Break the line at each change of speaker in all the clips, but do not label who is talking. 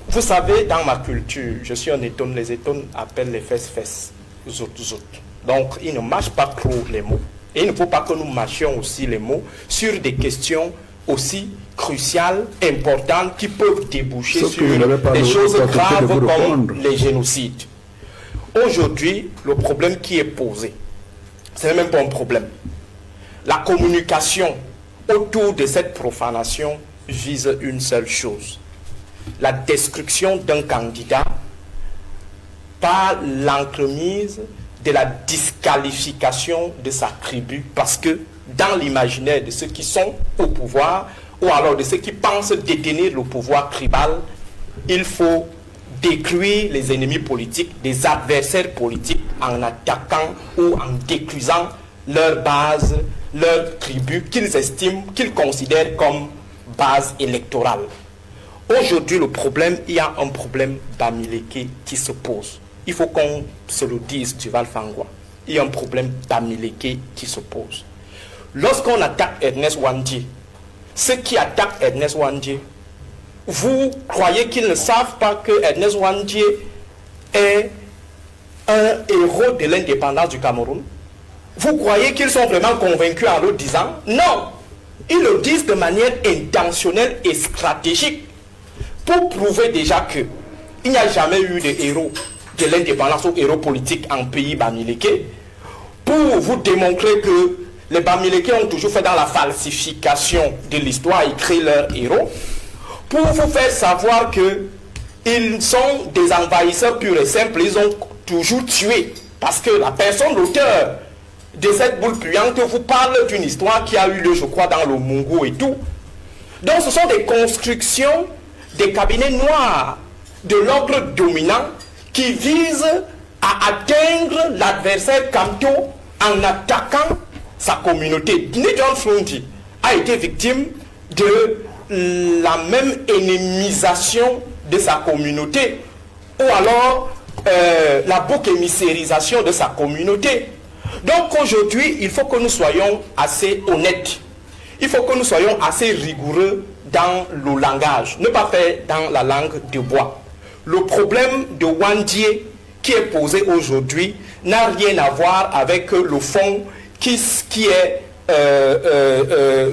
Vous savez, dans ma culture, je suis un étonne, les étonnes appellent les fesses, zout. Donc, il ne mâche pas trop les mots. Et il ne faut pas que nous mâchions aussi les mots sur des questions aussi cruciales, importantes, qui peuvent déboucher sur des choses graves comme les génocides. Aujourd'hui, le problème qui est posé, ce n'est même pas un problème. La communication autour de cette profanation vise une seule chose: la destruction d'un candidat par l'entremise de la disqualification de sa tribu, parce que dans l'imaginaire de ceux qui sont au pouvoir, ou alors de ceux qui pensent détenir le pouvoir tribal, il faut détruire les ennemis politiques, des adversaires politiques, en attaquant ou en détruisant leur base, leur tribu qu'ils estiment, qu'ils considèrent comme base électorale. Aujourd'hui, il y a un problème Bamileke qui se pose. Il faut qu'on se le dise, Duval Fangwa. Il y a un problème Bamileke qui se pose. Lorsqu'on attaque Ernest Wandji, ceux qui attaquent Ernest Wandji, vous croyez qu'ils ne savent pas que Ernest Wandji est un héros de l'indépendance du Cameroun? Vous croyez qu'ils sont vraiment convaincus en le disant? Non! Ils le disent de manière intentionnelle et stratégique pour prouver déjà qu'il n'y a jamais eu de héros de l'indépendance ou héros politique en pays Bamileke, pour vous démontrer que les Bamileke ont toujours fait dans la falsification de l'histoire et créé leurs héros, pour vous faire savoir qu'ils sont des envahisseurs purs et simples. Ils ont toujours tué, parce que la personne, l'auteur de cette boule puante, vous parle d'une histoire qui a eu lieu, je crois, dans le Mungo et tout. Donc ce sont des constructions des cabinets noirs de l'ordre dominant qui visent à atteindre l'adversaire Kamto en attaquant sa communauté. John Frondi a été victime de la même ennemisation de sa communauté, ou alors la bouc émissérisation de sa communauté. Donc aujourd'hui, il faut que nous soyons assez honnêtes. Il faut que nous soyons assez rigoureux dans le langage, ne pas faire dans la langue de bois. Le problème de Wandji qui est posé aujourd'hui n'a rien à voir avec le fond qui est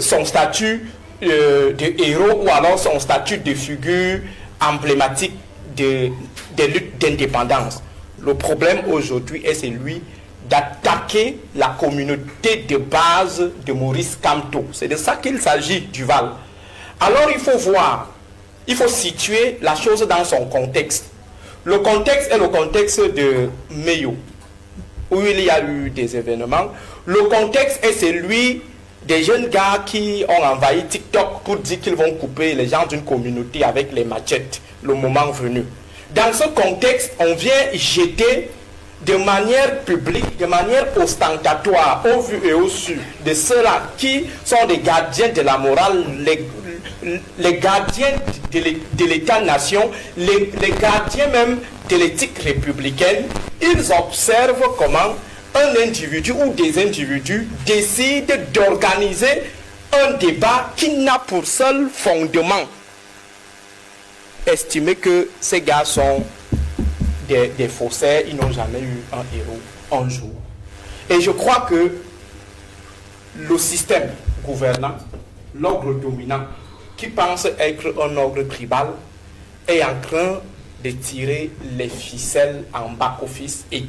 son statut de héros, ou alors son statut de figure emblématique des luttes d'indépendance. Le problème aujourd'hui est celui d'attaquer la communauté de base de Maurice Kamto. C'est de ça qu'il s'agit, Duval. Alors il faut voir, il faut situer la chose dans son contexte. Le contexte est le contexte de Meyo, où il y a eu des événements. Le contexte est celui des jeunes gars qui ont envahi TikTok pour dire qu'ils vont couper les gens d'une communauté avec les machettes, le moment venu. Dans ce contexte, on vient jeter de manière publique, de manière ostentatoire, au vu et au su de ceux-là qui sont des gardiens de la morale, les gardiens de l'État-nation, les gardiens même de l'éthique républicaine. Ils observent comment un individu ou des individus décident d'organiser un débat qui n'a pour seul fondement estimer que ces gars sont des faussaires, ils n'ont jamais eu un héros un jour. Et je crois que le système gouvernant, l'ordre dominant, qui pense être un ordre tribal, est en train de tirer les ficelles en back-office et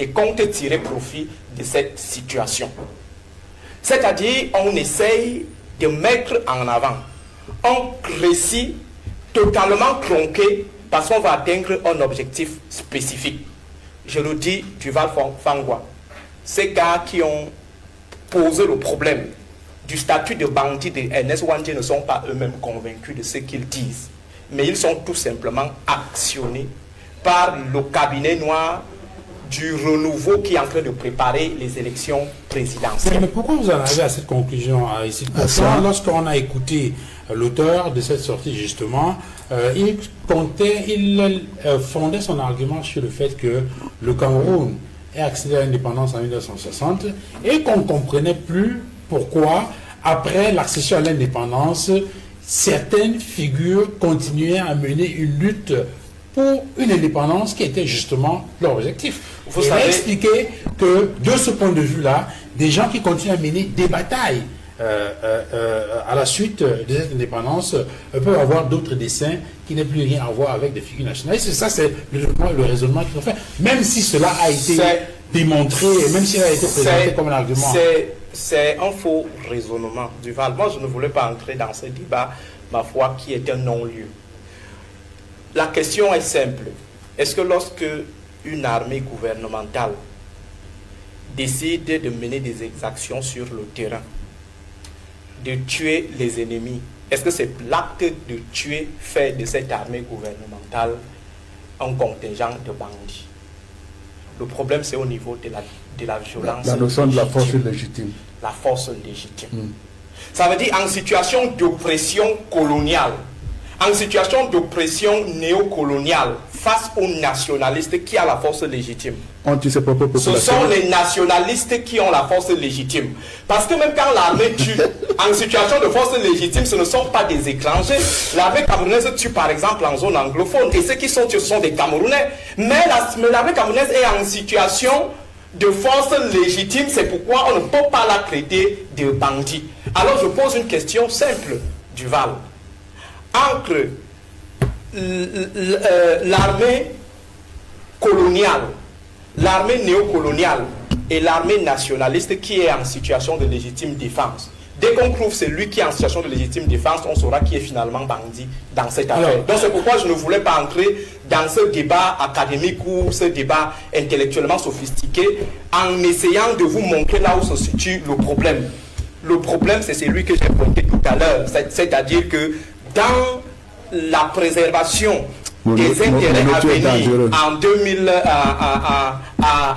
compte tirer profit de cette situation. C'est-à-dire, on essaye de mettre en avant un récit totalement tronqué parce qu'on va atteindre un objectif spécifique. Je le dis, Duval Fangwa, ces gars qui ont posé le problème du statut de bandit de Ernest Wandji ne sont pas eux-mêmes convaincus de ce qu'ils disent, mais ils sont tout simplement actionnés par le cabinet noir du renouveau qui est en train de préparer les élections présidentielles.
Mais pourquoi vous en arrivez à cette conclusion ici? Lorsqu'on a écouté l'auteur de cette sortie, justement, il fondait son argument sur le fait que le Cameroun ait accédé à l'indépendance en 1960 et qu'on ne comprenait plus pourquoi, après l'accession à l'indépendance, certaines figures continuaient à mener une lutte pour une indépendance qui était justement leur objectif. Vous savez expliquer que de ce point de vue-là, des gens qui continuent à mener des batailles à la suite de cette indépendance peuvent avoir d'autres dessins qui n'ont plus rien à voir avec des figures nationalistes. Et ça, c'est le raisonnement qu'ils ont fait. Même si cela a été démontré, et même si cela a été présenté comme un argument.
C'est un faux raisonnement, Duval. Moi, je ne voulais pas entrer dans ce débat, ma foi, qui est un non-lieu. La question est simple. Est-ce que lorsque une armée gouvernementale décide de mener des exactions sur le terrain, de tuer les ennemis, est-ce que c'est l'acte de tuer fait de cette armée gouvernementale un contingent de bandits? Le problème, c'est au niveau de la violence.
La notion de la force légitime.
La force légitime. Ça veut dire en situation d'oppression coloniale, en situation d'oppression néocoloniale, face aux nationalistes qui ont la force légitime. Ce sont les nationalistes qui ont la force légitime. Parce que même quand l'armée tue, en situation de force légitime, ce ne sont pas des étrangers. L'armée camerounaise tue par exemple en zone anglophone. Et ceux qui sont tués, ce sont des Camerounais. Mais l'armée camerounaise est en situation de force légitime. C'est pourquoi on ne peut pas la traiter de bandit. Alors je pose une question simple, Duval. Entre l'armée coloniale, l'armée néocoloniale et l'armée nationaliste qui est en situation de légitime défense. Dès qu'on trouve celui qui est en situation de légitime défense, on saura qui est finalement bandit dans cette affaire. Donc c'est pourquoi je ne voulais pas entrer dans ce débat académique ou ce débat intellectuellement sophistiqué en essayant de vous montrer là où se situe le problème. Le problème, c'est celui que j'ai pointé tout à l'heure, c'est-à-dire que dans la préservation des intérêts à venir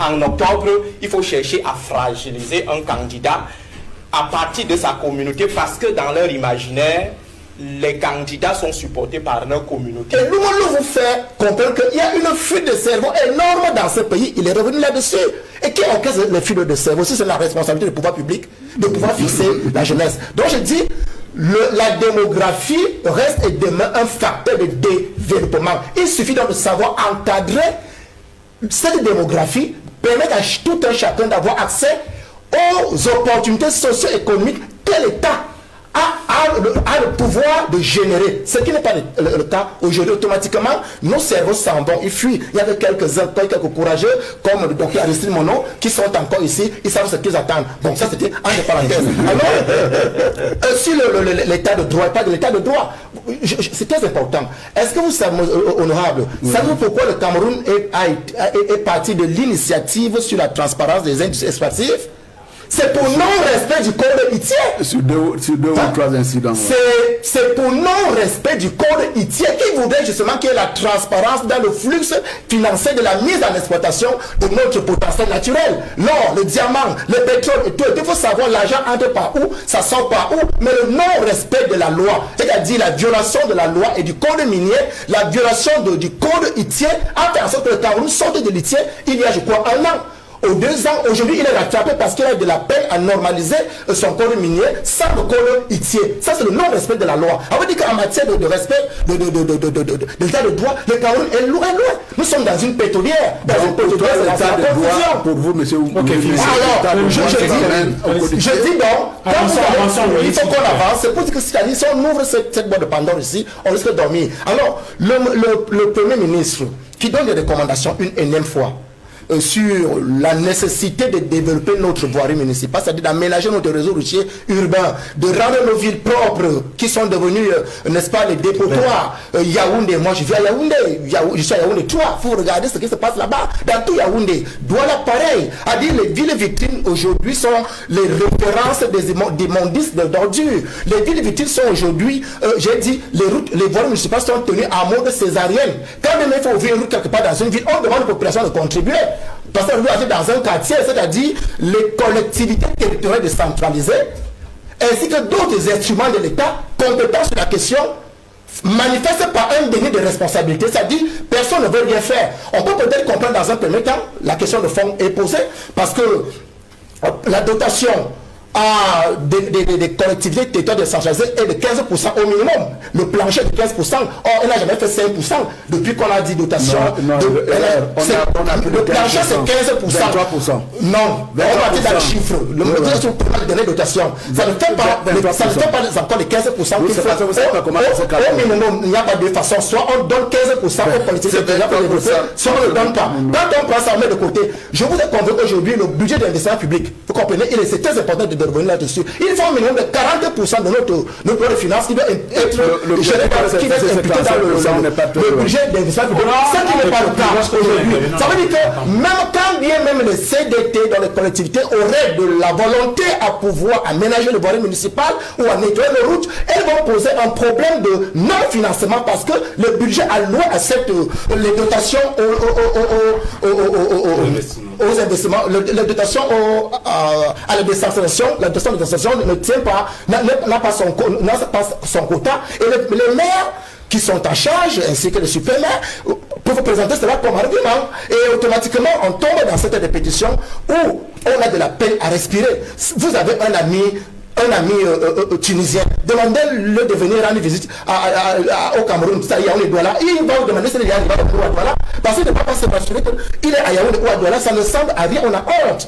en octobre, il faut chercher à fragiliser un candidat à partir de sa communauté parce que dans leur imaginaire, les candidats sont supportés par leur communauté.
Et nous vous fait comprendre qu'il y a une fuite de cerveau énorme dans ce pays. Il est revenu là-dessus. Et qui encaisse les fuites de cerveau? Si c'est la responsabilité du pouvoir public de pouvoir fixer la jeunesse. Donc je dis, la démographie reste et demeure un facteur de développement. Il suffit donc de savoir encadrer cette démographie, permettre à tout un chacun d'avoir accès aux opportunités socio-économiques que l'État a le pouvoir de générer. Ce qui n'est pas le cas aujourd'hui. Automatiquement, nos cerveaux s'en vont, ils fuient. Il y a quelques-uns, quelques courageux, comme le docteur Aristide Monod, qui sont encore ici, ils savent ce qu'ils attendent. Donc ça, c'était entre parenthèses. Alors, sur l'état de droit, pas de l'état de droit, c'est très important. Est-ce que vous savez, honorable, savez-vous pourquoi le Cameroun est parti de l'initiative sur la transparence des industries extractives? C'est pour non-respect du code ITIE.
Sur deux ou trois incidents.
C'est pour non-respect du code ITIE qui voudrait justement qu'il y ait la transparence dans le flux financier de la mise en exploitation de notre potentiel naturel. L'or, le diamant, le pétrole et tout. Il faut savoir l'argent entre par où, ça sort par où, mais le non-respect de la loi, c'est-à-dire la violation de la loi et du code minier, la violation du code ITIE, a fait en sorte que le Cameroun sorte de l'ITIE il y a, je crois, 1 an. Aux 2 ans, aujourd'hui, il est rattrapé parce qu'il a de la peine à normaliser son code minier sans le code ITIE. Ça, c'est le non-respect de la loi. On veut dire qu'en matière de respect de l'état de droit, le Cameroun est loin. Nous sommes dans une pétrolière. Dans une pétrolière, c'est la confusion.
Pour vous, monsieur,
alors, je dis donc, il faut qu'on avance. C'est pour dire que si on ouvre cette boîte de Pandore ici, on risque de dormir. Alors, le Premier ministre qui donne des recommandations une énième fois, sur la nécessité de développer notre voirie municipale, c'est-à-dire d'aménager notre réseau routier urbain, de rendre nos villes propres, qui sont devenues, n'est-ce pas, les dépotoirs. Yaoundé, moi je vis à Yaoundé, je suis à Yaoundé 3, il faut regarder ce qui se passe là-bas, dans tout Yaoundé. Douala pareil, à dire les villes victimes aujourd'hui sont les références des immondices d'ordures. Les villes victimes sont aujourd'hui, j'ai dit, les voiries municipales sont tenues en mode césarienne. Quand même il faut ouvrir une route quelque part dans une ville, on demande aux populations de contribuer. Parce qu'on veut agir dans un quartier, c'est-à-dire les collectivités territoriales décentralisées, ainsi que d'autres instruments de l'État compétents sur la question, manifestent par un déni de responsabilité, c'est-à-dire personne ne veut rien faire. On peut peut-être comprendre dans un premier temps, la question de fond est posée, parce que la dotation des collectivités territoriales décentralisées est de 15% au minimum. Le plancher est de 15%. Or, elle n'a jamais fait 5% depuis qu'on a dit dotation. Le plancher, c'est 15%. Non, on va dire dans le chiffre. Le dernier dotation. Ça ne fait pas encore les 15% qu'il faut. Au minimum, il n'y a pas de façon. Soit on donne 15% aux collectivités territoriales, soit on ne le donne pas. Quand on prend ça, on met de côté. Je vous ai convaincu aujourd'hui, le budget d'investissement public, vous comprenez, c'est très important de revenir là-dessus. Il faut un minimum de 40% de notre plan de finances qui doit être géré imputé dans le budget d'investissement public. Ce qui n'est pas le cas aujourd'hui. Ça veut dire que même quand bien même les CDT dans les collectivités auraient de la volonté à pouvoir aménager le voirie municipal ou à nettoyer les routes, elles vont poser un problème de non-financement parce que le budget alloué à les dotations aux investissements, les dotations à la décentralisation, la dotation de décentralisation ne tient pas, n'a pas son quota. Et les maires qui sont en charge, ainsi que les super-maires, peuvent présenter cela comme argument. Et automatiquement, on tombe dans cette répétition où on a de la peine à respirer. Vous avez un ami tunisien, demandez-le de venir rendre visite au Cameroun, ça y est, on est Douala. Il va vous demander s'il est arrivé à Douala, parce qu'il ne peut pas se rassurer qu'il est à Yaoundé ou à Douala, ça ne semble à rien, on a honte.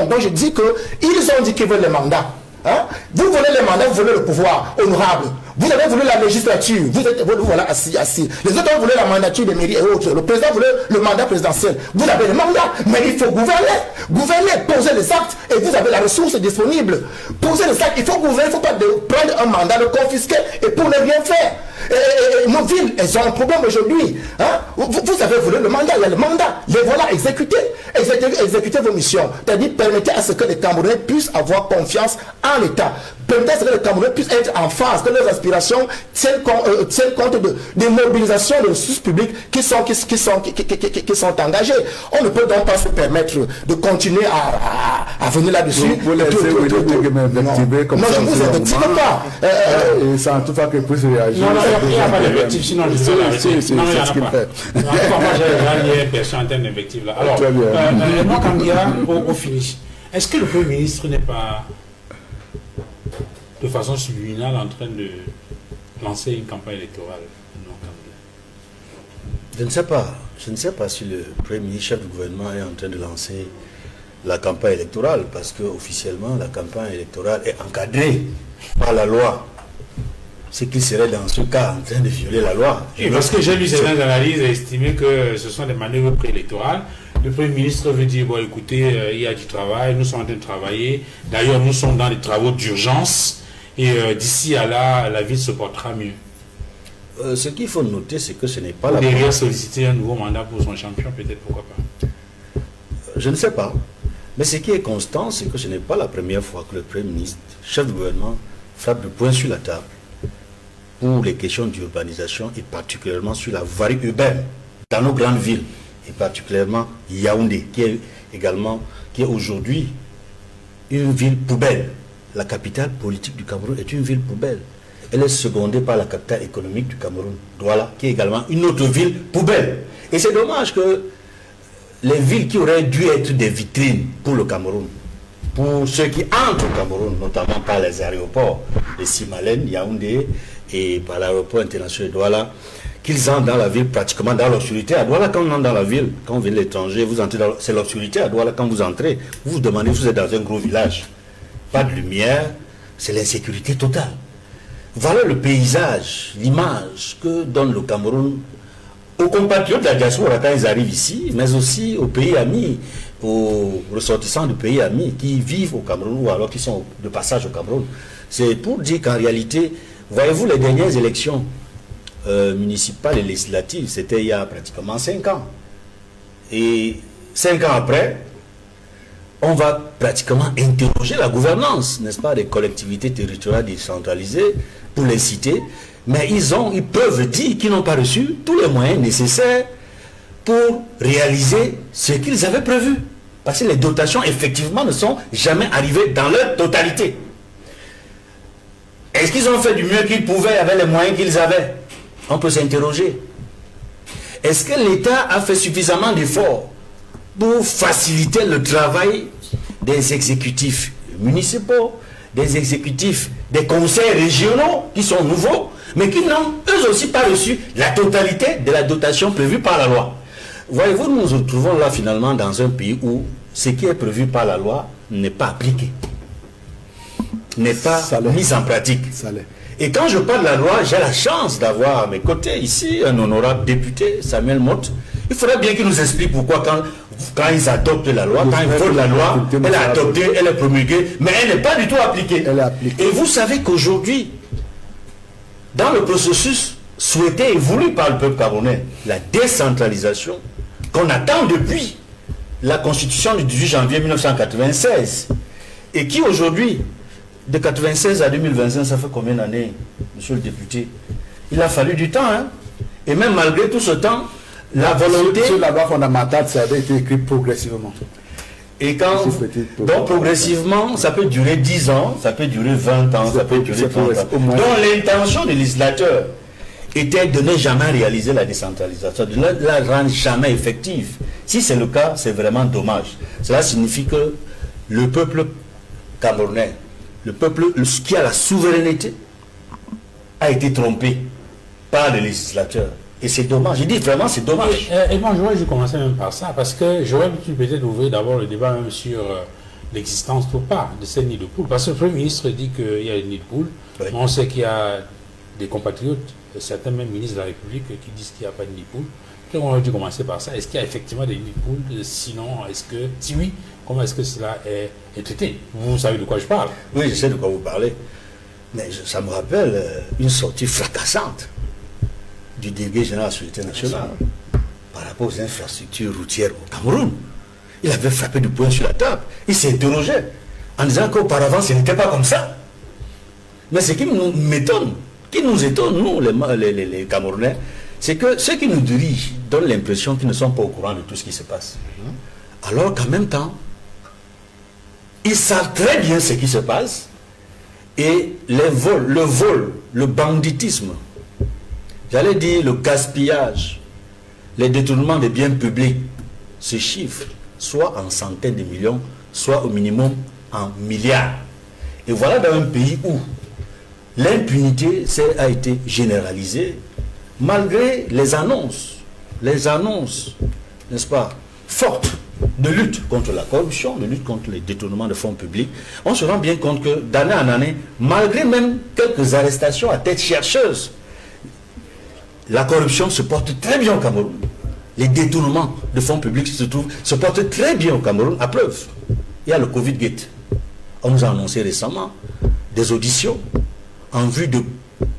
Donc je dis qu'ils ont dit qu'ils veulent les mandats. Hein? Vous voulez les mandats, vous voulez le pouvoir honorable. Vous avez voulu la législature, vous voilà assis. Les autres ont voulu la mandature des mairies et autres. Le président voulait le mandat présidentiel. Vous avez le mandat, mais il faut gouverner, poser les actes, et vous avez la ressource disponible. Poser les actes, il faut gouverner, il ne faut pas prendre un mandat, le confisquer, et pour ne rien faire. Et nos villes, elles ont un problème aujourd'hui. Hein? Vous avez voulu le mandat, il y a le mandat. Les voilà, exécutez vos missions. C'est-à-dire, permettez à ce que les Camerounais puissent avoir confiance en l'État. Permettez à ce que les Camerounais puissent être en phase, que leurs aspirations tiennent compte des mobilisations de ressources publiques qui sont engagées. On ne peut donc pas se permettre de continuer à venir là-dessus.
Vous laissez m'invectiver comme ça.
Non, je ne vous invective pas.
Et sans toutefois que puisse réagir.
Il n'y a pas d'invective, sinon je vais l'arrêter. Non, il n'y en a pas. Moi, j'ai une question en termes d'invective là. Alors, moi, Kandia, au finish, est-ce que le Premier ministre n'est pas, de façon subliminale, en train de lancer une campagne électorale?
Je ne sais pas. Je ne sais pas si le Premier ministre, chef du gouvernement, est en train de lancer la campagne électorale, parce qu'officiellement, la campagne électorale est encadrée par la loi. C'est qu'il serait dans ce cas en train de violer la loi.
Parce que j'ai lu certaines analyses et estimé que ce sont des manœuvres préélectorales. Le Premier ministre veut dire, bon écoutez, il y a du travail, nous sommes en train de travailler. D'ailleurs, nous sommes dans des travaux d'urgence. Et d'ici à là, la ville se portera mieux.
Ce qu'il faut noter, c'est que ce n'est pas la
première solliciter un nouveau mandat pour son champion, peut-être, pourquoi pas.
Je ne sais pas. Mais ce qui est constant, c'est que ce n'est pas la première fois que le Premier ministre, chef du gouvernement, frappe le poing sur la table pour les questions d'urbanisation et particulièrement sur la voirie urbaine dans nos grandes villes, et particulièrement Yaoundé, qui est aujourd'hui une ville poubelle. La capitale politique du Cameroun est une ville poubelle. Elle est secondée par la capitale économique du Cameroun, Douala, qui est également une autre ville poubelle. Et c'est dommage que les villes qui auraient dû être des vitrines pour le Cameroun, pour ceux qui entrent au Cameroun, notamment par les aéroports de Simalène, Yaoundé, et par l'aéroport international de Douala, qu'ils entrent dans la ville pratiquement dans l'obscurité. À Douala, quand on entre dans la ville, quand vous venez de l'étranger, vous entrez dans... c'est l'obscurité à Douala. Quand vous entrez, vous vous demandez, vous êtes dans un gros village. Pas de lumière, c'est l'insécurité totale. Voilà le paysage, l'image que donne le Cameroun aux compatriotes de la diaspora quand ils arrivent ici, mais aussi aux pays amis, aux ressortissants de pays amis qui vivent au Cameroun ou alors qui sont de passage au Cameroun. C'est pour dire qu'en réalité, voyez-vous, les dernières élections municipales et législatives, c'était il y a pratiquement 5 ans. Et 5 ans après, on va pratiquement interroger la gouvernance, n'est-ce pas, des collectivités territoriales décentralisées, pour les citer, mais ils peuvent dire qu'ils n'ont pas reçu tous les moyens nécessaires pour réaliser ce qu'ils avaient prévu. Parce que les dotations, effectivement, ne sont jamais arrivées dans leur totalité. Est-ce qu'ils ont fait du mieux qu'ils pouvaient avec les moyens qu'ils avaient? On peut s'interroger. Est-ce que l'État a fait suffisamment d'efforts pour faciliter le travail des exécutifs municipaux, des exécutifs, des conseils régionaux qui sont nouveaux, mais qui n'ont eux aussi pas reçu la totalité de la dotation prévue par la loi. Voyez-vous, nous nous retrouvons là finalement dans un pays où ce qui est prévu par la loi n'est pas appliqué, n'est pas mis en pratique. Et quand je parle de la loi, j'ai la chance d'avoir à mes côtés ici un honorable député, Samuel Motte. Il faudrait bien qu'il nous explique pourquoi quand ils adoptent la loi, quand ils votent la loi, elle est adoptée, elle est promulguée, mais elle n'est pas du tout appliquée. Et vous savez qu'aujourd'hui, dans le processus souhaité et voulu par le peuple camerounais, la décentralisation qu'on attend depuis la constitution du 18 janvier 1996, et qui aujourd'hui, de 1996 à 2025, ça fait combien d'années, monsieur le député? Il a fallu du temps, hein? Et même malgré tout ce temps, la volonté...
Sur la loi fondamentale, ça avait été écrit progressivement.
Et quand... Donc progressivement, ça peut durer 10 ans, ça peut durer 20 ans, ça peut durer 30 ans. Donc l'intention du législateur était de ne jamais réaliser la décentralisation, de ne la rendre jamais effective. Si c'est le cas, c'est vraiment dommage. Cela signifie que le peuple camerounais, le peuple qui a la souveraineté, a été trompé par le législateur. Et c'est dommage. Je dis vraiment, c'est dommage.
Et moi, je commençais même par ça, parce que j'aurais pu peut-être ouvrir d'abord le débat même sur l'existence ou pas de ces nids de poules. Parce que le Premier ministre dit qu'il y a des nids de poules. Oui. On sait qu'il y a des compatriotes, certains même ministres de la République, qui disent qu'il n'y a pas de nids de poules. Donc on aurait dû commencer par ça. Est-ce qu'il y a effectivement des nids de poules? Sinon, si oui, comment est-ce que cela est traité? Vous savez de quoi je parle?
Oui, je sais de quoi vous parlez. Mais ça me rappelle une sortie fracassante du délégué général de la Sécurité nationale par rapport aux infrastructures routières au Cameroun. Il avait frappé du poing sur la table. Il s'est interrogé en disant qu'auparavant, ce n'était pas comme ça. Mais ce qui nous étonne, nous, les Camerounais, c'est que ceux qui nous dirigent donnent l'impression qu'ils ne sont pas au courant de tout ce qui se passe. Alors qu'en même temps, ils savent très bien ce qui se passe. Et le vol, le banditisme, j'allais dire le gaspillage, les détournements des biens publics se chiffrent soit en centaines de millions, soit au minimum en milliards. Et voilà dans un pays où l'impunité a été généralisée, malgré les annonces, n'est-ce pas, fortes de lutte contre la corruption, de lutte contre les détournements de fonds publics. On se rend bien compte que d'année en année, malgré même quelques arrestations à tête chercheuse, la corruption se porte très bien au Cameroun. Les détournements de fonds publics se portent très bien au Cameroun, à preuve. Il y a le Covid-Gate. On nous a annoncé récemment des auditions en vue de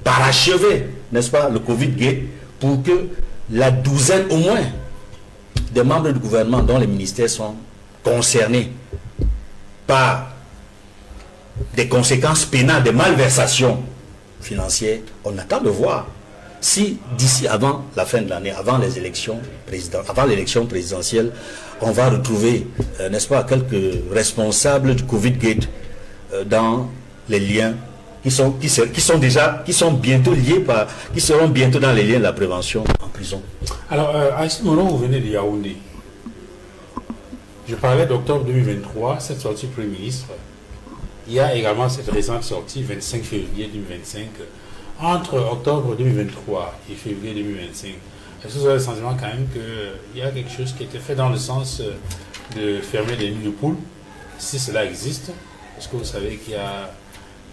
parachever, n'est-ce pas, le Covid-Gate, pour que la douzaine au moins des membres du gouvernement dont les ministères sont concernés par des conséquences pénales, des malversations financières, on attend de voir si d'ici avant la fin de l'année, avant l'élection présidentielle, on va retrouver, n'est-ce pas, quelques responsables du Covid-Gate dans les liens qui seront bientôt dans les liens de la prévention en prison.
Alors, à ce moment, vous venez de Yaoundé. Je parlais d'octobre 2023, cette sortie Premier ministre. Il y a également cette récente sortie, 25 février 2025. Entre octobre 2023 et février 2025, est-ce que vous avez le sentiment quand même qu'il y a quelque chose qui a été fait dans le sens de fermer des nids de poules, si cela existe? Parce que vous savez qu'il y a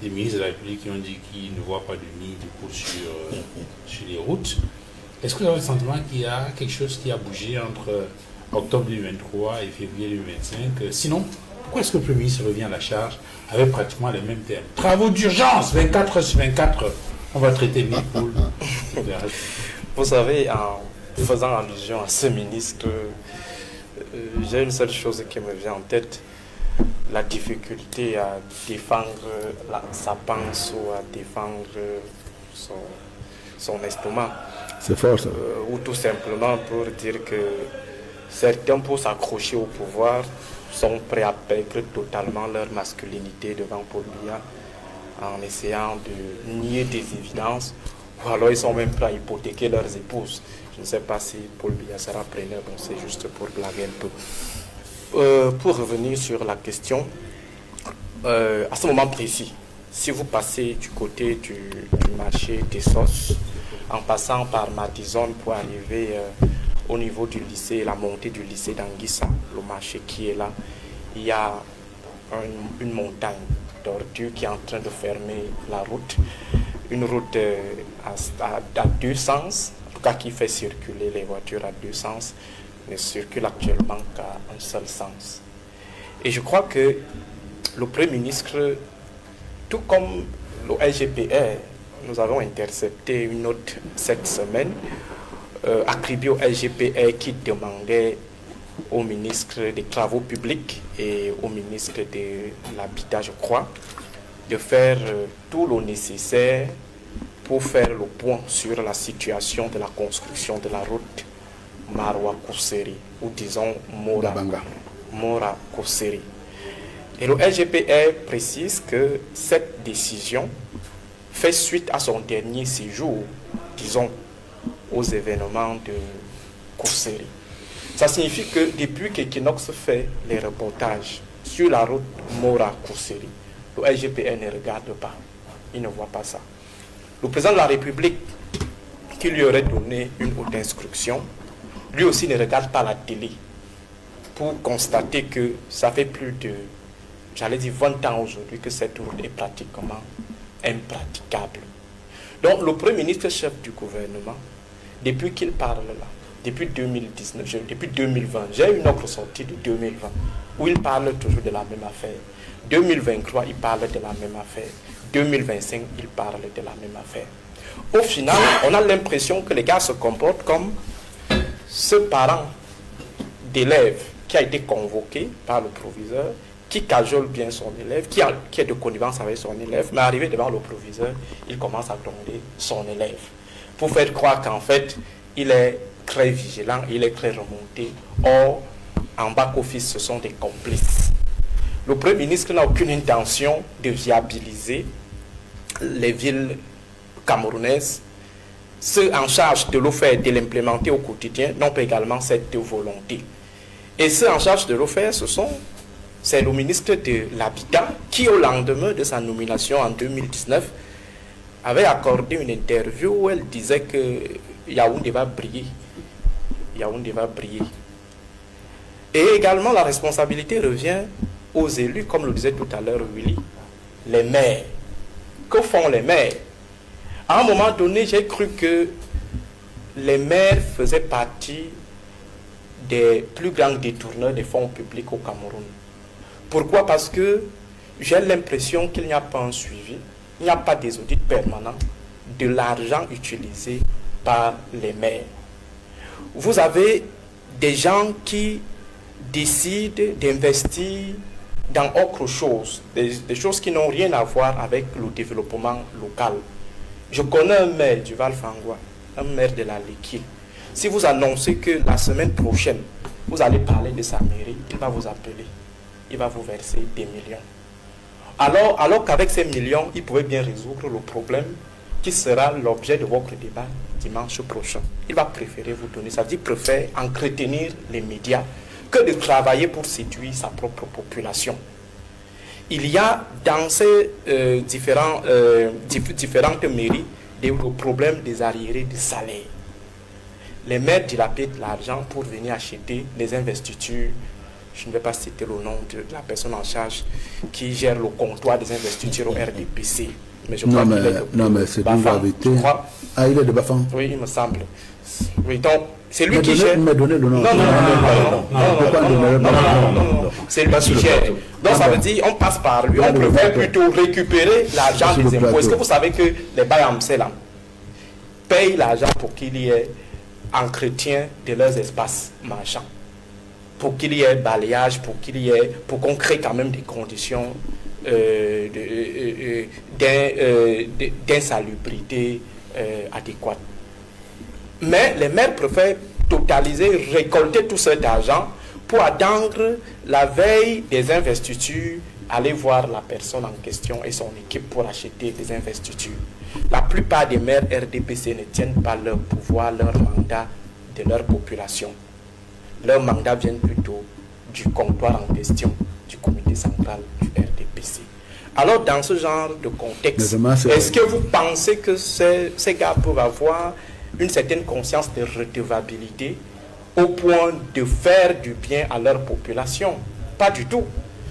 des ministres de la République qui ont dit qu'ils ne voient pas de nids de poules sur les routes. Est-ce que vous avez le sentiment qu'il y a quelque chose qui a bougé entre octobre 2023 et février 2025? Sinon, pourquoi est-ce que le Premier ministre revient à la charge avec pratiquement les mêmes termes? Travaux d'urgence, 24 heures sur 24, on va traiter les poules.
Vous savez, en faisant allusion à ce ministre, j'ai une seule chose qui me vient en tête, la difficulté à défendre sa panse ou à défendre son estomac.
C'est fort ça.
Ou tout simplement pour dire que certains, pour s'accrocher au pouvoir, sont prêts à perdre totalement leur masculinité devant Paul Biya en essayant de nier des évidences, ou alors ils sont même prêts à hypothéquer leurs épouses. Je ne sais pas si Paul Biya sera preneur, bon, c'est juste pour blaguer un peu. Pour revenir sur la question, à ce moment précis, si vous passez du côté du marché des sauces, en passant par Madison pour arriver au niveau du lycée, la montée du lycée d'Anguissa, le marché qui est là, il y a une montagne d'ordures qui est en train de fermer la route. Une route à deux sens, en tout cas qui fait circuler les voitures à deux sens, ne circule actuellement qu'à un seul sens. Et je crois que le Premier ministre, tout comme le LGPR, nous avons intercepté une note cette semaine attribuée au LGPR qui demandait au ministre des Travaux publics et au ministre de l'Habitat, je crois, de faire tout le nécessaire pour faire le point sur la situation de la construction de la route Maroua-Kousseri, ou disons Mora-Kousseri. Et le LGPR précise que cette décision fait suite à son dernier séjour, disons, aux événements de Kousseri. Ça signifie que depuis qu'Equinox fait les reportages sur la route Mora-Kousseri, le LGPR ne regarde pas, il ne voit pas ça. Le président de la République, qui lui aurait donné une haute instruction, lui aussi ne regarde pas la télé pour constater que ça fait plus de, 20 ans aujourd'hui que cette route est pratiquement impraticable. Donc le Premier ministre chef du gouvernement, depuis qu'il parle là, depuis 2019, depuis 2020, j'ai une autre sortie de 2020 où il parle toujours de la même affaire. 2023, il parle de la même affaire. 2025, il parle de la même affaire. Au final, on a l'impression que les gars se comportent comme ce parent d'élève qui a été convoqué par le proviseur, qui cajole bien son élève, qui est de connivence avec son élève, mais arrivé devant le proviseur, il commence à gronder son élève pour faire croire qu'en fait, il est très vigilant, il est très remonté. Or, en back-office, ce sont des complices. Le Premier ministre n'a aucune intention de viabiliser les villes camerounaises. Ceux en charge de l'eau faire et de l'implémenter au quotidien n'ont pas également cette volonté. Et ceux en charge de l'eau faire, c'est le ministre de l'Habitat qui, au lendemain de sa nomination en 2019, avait accordé une interview où elle disait que Yaoundé va briller. Yaoundé va briller. Et également, la responsabilité revient aux élus, comme le disait tout à l'heure Willy, les maires. Que font les maires? À un moment donné, j'ai cru que les maires faisaient partie des plus grands détourneurs des fonds publics au Cameroun. Pourquoi? Parce que j'ai l'impression qu'il n'y a pas un suivi, il n'y a pas des audits permanents de l'argent utilisé par les maires. Vous avez des gens qui décident d'investir dans autre chose, des choses qui n'ont rien à voir avec le développement local. Je connais un maire du Val-Fangwa, un maire de la Léquier. Si vous annoncez que la semaine prochaine, vous allez parler de sa mairie, il va vous appeler, il va vous verser des millions. Alors qu'avec ces millions, il pouvait bien résoudre le problème qui sera l'objet de votre débat dimanche prochain. Il va préférer vous donner, ça veut dire préfère entretenir les médias que de travailler pour séduire sa propre population. Il y a dans ces différentes mairies des problèmes des arriérés de salaire. Les maires dilapident l'argent pour venir acheter les investitures. Je ne vais pas citer le nom de la personne en charge qui gère le comptoir des investitures au RDPC. Mais je crois qu'il est de
non, mais c'est une vérité. Ah, il est de Bafang.
Oui, il me semble. Oui, donc, c'est lui qui gère.
Mais donnez le nom.
Non. C'est lui qui gère. Donc, ça veut dire on passe par lui. On préfère plutôt récupérer l'argent des impôts. Est-ce que vous savez que les Bayamsel payent l'argent pour qu'il y ait entretien de leurs espaces marchands, pour qu'il y ait balayage, pour qu'on crée quand même des conditions d'insalubrité adéquates. Mais les maires préfèrent totaliser, récolter tout cet argent pour attendre la veille des investitures, aller voir la personne en question et son équipe pour acheter des investitures. La plupart des maires RDPC ne tiennent pas leur pouvoir, leur mandat de leur population. Leur mandat vient plutôt du comptoir en question, du comité central du RDPC. Alors, dans ce genre de contexte, est-ce que vous pensez que ces gars peuvent avoir une certaine conscience de redevabilité au point de faire du bien à leur population? Pas du tout.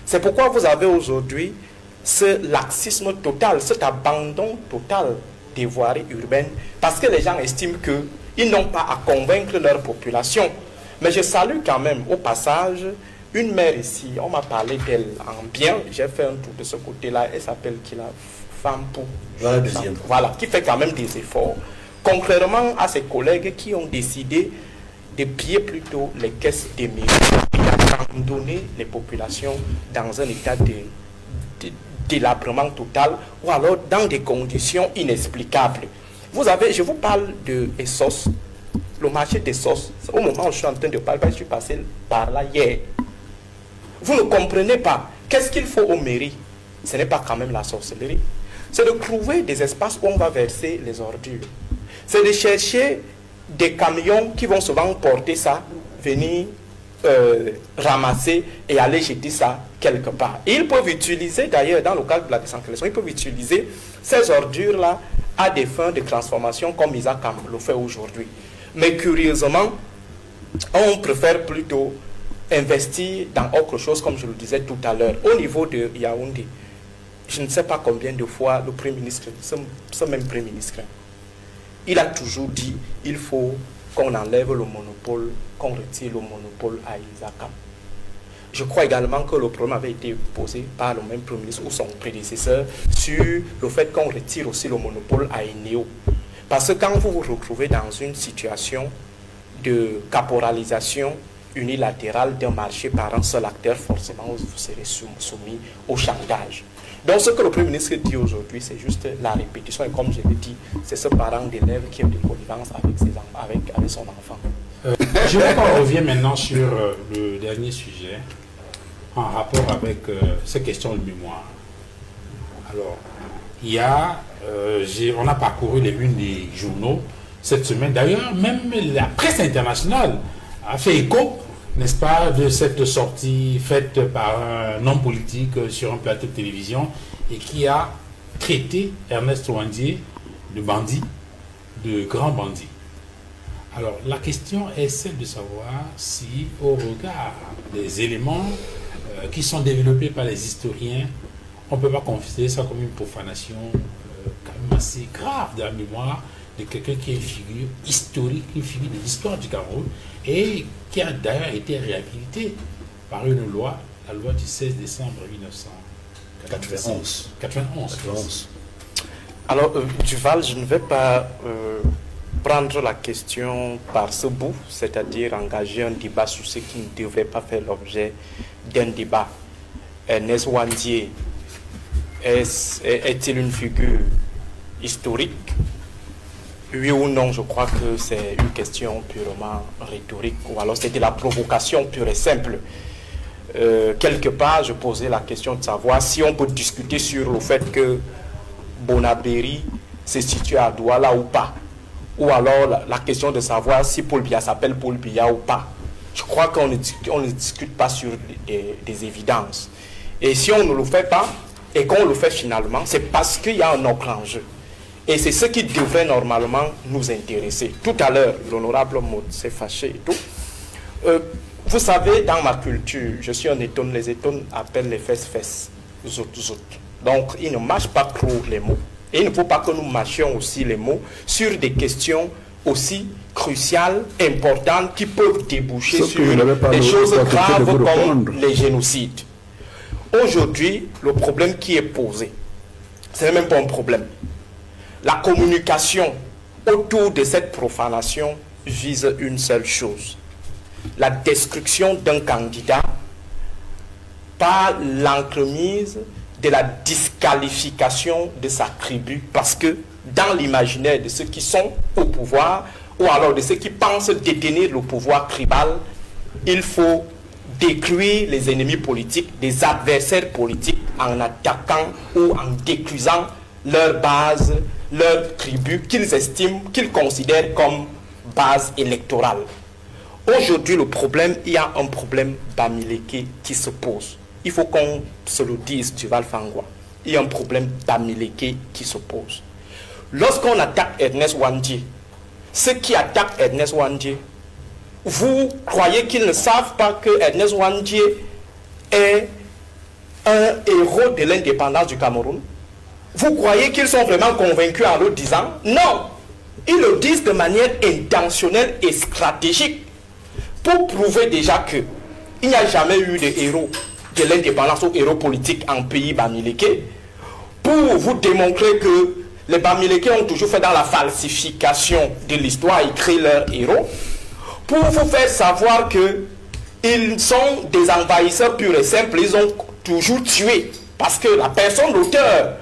C'est pourquoi vous avez aujourd'hui ce laxisme total, cet abandon total des voiries urbaines, parce que les gens estiment qu'ils n'ont pas à convaincre leur population. Mais je salue quand même, au passage, une mère ici, on m'a parlé d'elle en bien, j'ai fait un tour de ce côté-là, elle s'appelle Kila Fampo. Voilà, qui fait quand même des efforts, contrairement à ses collègues qui ont décidé de piller plutôt les caisses des mairies et d'abandonner les populations dans un état délabrement total ou alors dans des conditions inexplicables. Vous avez, je vous parle de Essos, le marché d'Essos, au moment où je suis en train de parler, je suis passé par là hier. Vous ne comprenez pas. Qu'est-ce qu'il faut aux mairies? Ce n'est pas quand même la sorcellerie. C'est de trouver des espaces où on va verser les ordures. C'est de chercher des camions qui vont souvent porter ça, venir ramasser et aller jeter ça quelque part. Et ils peuvent utiliser, d'ailleurs, dans le cadre de la décentralisation, ils peuvent utiliser ces ordures-là à des fins de transformation comme Isaac le fait aujourd'hui. Mais curieusement, on préfère plutôt investir dans autre chose, comme je le disais tout à l'heure. Au niveau de Yaoundé, je ne sais pas combien de fois le Premier ministre, ce même Premier ministre, il a toujours dit il faut qu'on enlève le monopole, qu'on retire le monopole à Isakam. Je crois également que le problème avait été posé par le même Premier ministre ou son prédécesseur sur le fait qu'on retire aussi le monopole à Eneo. Parce que quand vous vous retrouvez dans une situation de caporalisation unilatérale d'un marché par un seul acteur, forcément vous serez soumis au chantage. Donc ce que le Premier ministre dit aujourd'hui, c'est juste la répétition. Et comme je l'ai dit, c'est ce parent d'élève qui a des connivences avec son enfant.
Je veux qu'on revienne maintenant sur le dernier sujet en rapport avec ces questions de mémoire. Alors, il y a, on a parcouru les unes des journaux cette semaine. D'ailleurs, même la presse internationale a fait écho, n'est-ce pas, de cette sortie faite par un homme politique sur un plateau de télévision et qui a traité Ernest Ouandié de bandit, de grand bandit. Alors, la question est celle de savoir si, au regard des éléments qui sont développés par les historiens, on ne peut pas considérer ça comme une profanation quand même assez grave de la mémoire de quelqu'un qui est une figure historique, une figure de l'histoire du Cameroun, et qui a d'ailleurs été réhabilité par une loi, la loi du 16 décembre 1991.
Alors, Duval, je ne vais pas prendre la question par ce bout, c'est-à-dire engager un débat sur ce qui ne devrait pas faire l'objet d'un débat. Ernest Ouandié est-il une figure historique? Oui ou non, je crois que c'est une question purement rhétorique, ou alors c'était la provocation pure et simple. Quelque part, je posais la question de savoir si on peut discuter sur le fait que Bonabéry se situe à Douala ou pas. Ou alors la question de savoir si Paul Biya s'appelle Paul Biya ou pas. Je crois qu'on ne discute pas sur des évidences. Et si on ne le fait pas, et qu'on le fait finalement, c'est parce qu'il y a un autre enjeu. Et c'est ce qui devrait normalement nous intéresser. Tout à l'heure, l'honorable Maud s'est fâché et tout. Vous savez, dans ma culture, je suis un étonne, les étonnes appellent les fesses, zout. Donc, ils ne mâchent pas trop les mots. Et il ne faut pas que nous mâchions aussi les mots sur des questions aussi cruciales, importantes, qui peuvent déboucher sur des choses graves comme les génocides. Aujourd'hui, le problème qui est posé, ce n'est même pas un problème. La communication autour de cette profanation vise une seule chose: la destruction d'un candidat par l'entremise de la disqualification de sa tribu, parce que dans l'imaginaire de ceux qui sont au pouvoir, ou alors de ceux qui pensent détenir le pouvoir tribal, il faut détruire les ennemis politiques, les adversaires politiques, en attaquant ou en détruisant leur base, leur tribu qu'ils estiment, qu'ils considèrent comme base électorale. Aujourd'hui, le problème, il y a un problème bamileke qui se pose. Il faut qu'on se le dise, Duval Fangwa. il y a un problème d'Amileke qui se pose. Lorsqu'on attaque Ernest Ouandjé, ceux qui attaquent Ernest Ouandjé, vous croyez qu'ils ne savent pas que Ernest Ouandjé est un héros de l'indépendance du Cameroun? Vous croyez qu'ils sont vraiment convaincus en le disant? Non! Ils le disent de manière intentionnelle et stratégique pour prouver déjà que il n'y a jamais eu de héros de l'indépendance ou héros politique en pays Bamileke, pour vous démontrer que les Bamileke ont toujours fait dans la falsification de l'histoire et créé leurs héros, pour vous faire savoir que ils sont des envahisseurs purs et simples, ils ont toujours tué, parce que la personne, l'auteur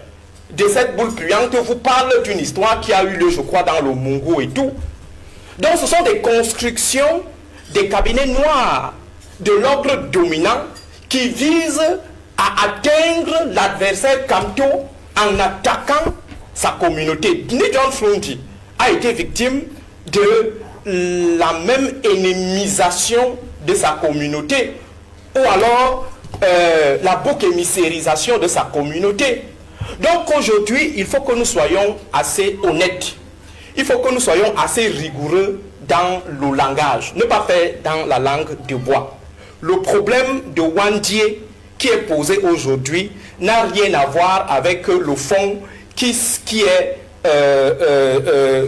de cette boule puante vous parle d'une histoire qui a eu lieu, je crois, dans le Mungo et tout. Donc ce sont des constructions des cabinets noirs de l'ordre dominant qui visent à atteindre l'adversaire Kamto en attaquant sa communauté. John Frondi a été victime de la même ennemisation de sa communauté, ou alors la bouc émissérisation de sa communauté. Donc aujourd'hui, il faut que nous soyons assez honnêtes. Il faut que nous soyons assez rigoureux dans le langage, ne pas faire dans la langue de bois. Le problème de Ouandjé qui est posé aujourd'hui n'a rien à voir avec le fond qui est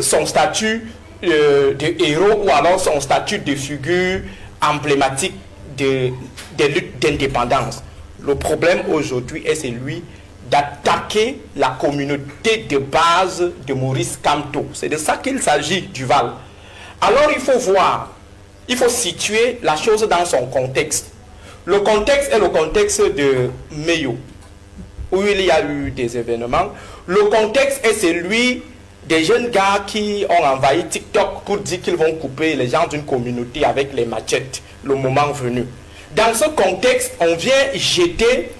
son statut de héros ou alors son statut de figure emblématique des luttes d'indépendance. Le problème aujourd'hui est celui d'attaquer la communauté de base de Maurice Kamto. C'est de ça qu'il s'agit, Duval. Alors il faut voir, il faut situer la chose dans son contexte. Le contexte est le contexte de Meyo, où il y a eu des événements. Le contexte est celui des jeunes gars qui ont envahi TikTok pour dire qu'ils vont couper les gens d'une communauté avec les machettes, le moment venu. Dans ce contexte, on vient jeter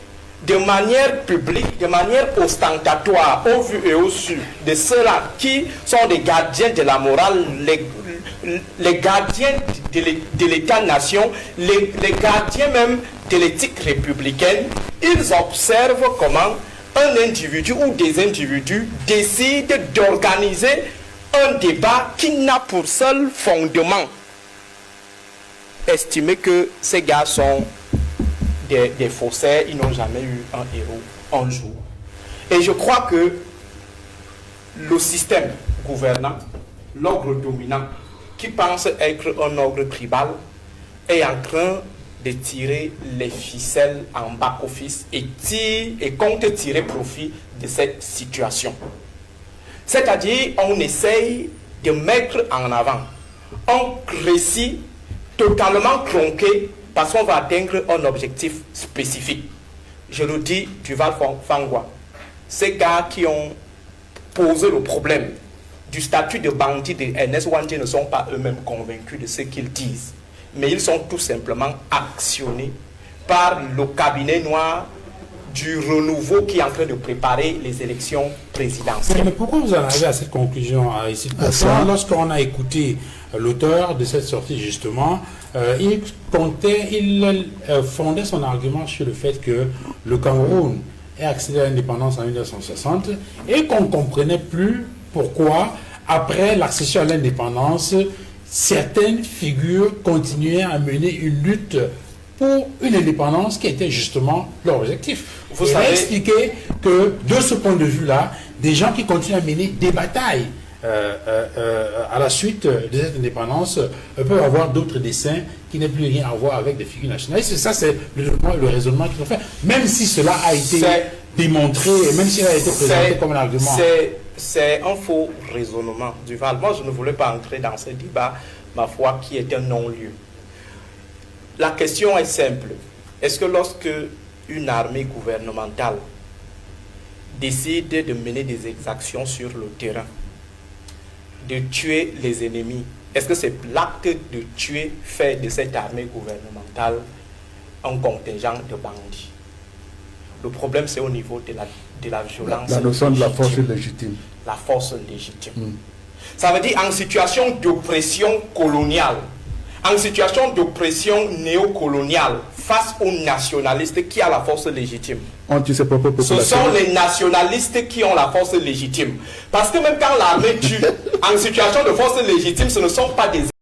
de manière publique, de manière ostentatoire, au vu et au su de ceux-là qui sont des gardiens de la morale, les gardiens de l'État-nation, les gardiens même de l'éthique républicaine. Ils observent comment un individu ou des individus décident d'organiser un débat qui n'a pour seul fondement estimer que ces gars sont des faussaires, ils n'ont jamais eu un héros un jour. Et je crois que le système gouvernant, l'ordre dominant, qui pense être un ordre tribal, est en train de tirer les ficelles en back-office et compte tirer profit de cette situation. C'est-à-dire, on essaye de mettre en avant un récit totalement tronqué parce qu'on va atteindre un objectif spécifique. Je le dis, Duval Fangwa, ces gars qui ont posé le problème du statut de bandit de Ernest Ouandjé ne sont pas eux-mêmes convaincus de ce qu'ils disent, mais ils sont tout simplement actionnés par le cabinet noir du renouveau qui est en train de préparer les élections présidentielles.
Mais pourquoi vous en arrivez à cette conclusion ici? Lorsqu'on a écouté l'auteur de cette sortie, justement, il fondait son argument sur le fait que le Cameroun est accédé à l'indépendance en 1960 et qu'on ne comprenait plus pourquoi, après l'accession à l'indépendance, certaines figures continuaient à mener une lutte pour une indépendance qui était justement leur objectif. Vous savez expliquer que, de ce point de vue-là, des gens qui continuent à mener des batailles à la suite de cette indépendance peuvent avoir d'autres dessins qui n'ont plus rien à voir avec des figures nationalistes. Et ça, c'est le raisonnement qu'ils ont fait. Même si cela a été démontré, et même si cela a été présenté comme un argument.
C'est un faux raisonnement, Duval. Moi, je ne voulais pas entrer dans ce débat, ma foi, qui est un non-lieu. La question est simple. Est-ce que lorsque une armée gouvernementale décide de mener des exactions sur le terrain, de tuer les ennemis, est-ce que c'est l'acte de tuer fait de cette armée gouvernementale un contingent de bandits? Le problème, c'est au niveau de la violence.
La notion de la force légitime.
La force légitime. Ça veut dire en situation d'oppression coloniale, en situation d'oppression néocoloniale face aux nationalistes qui ont la force légitime.
Ce
sont les nationalistes qui ont la force légitime. Parce que même quand l'armée tue en situation de force légitime, ce ne sont pas des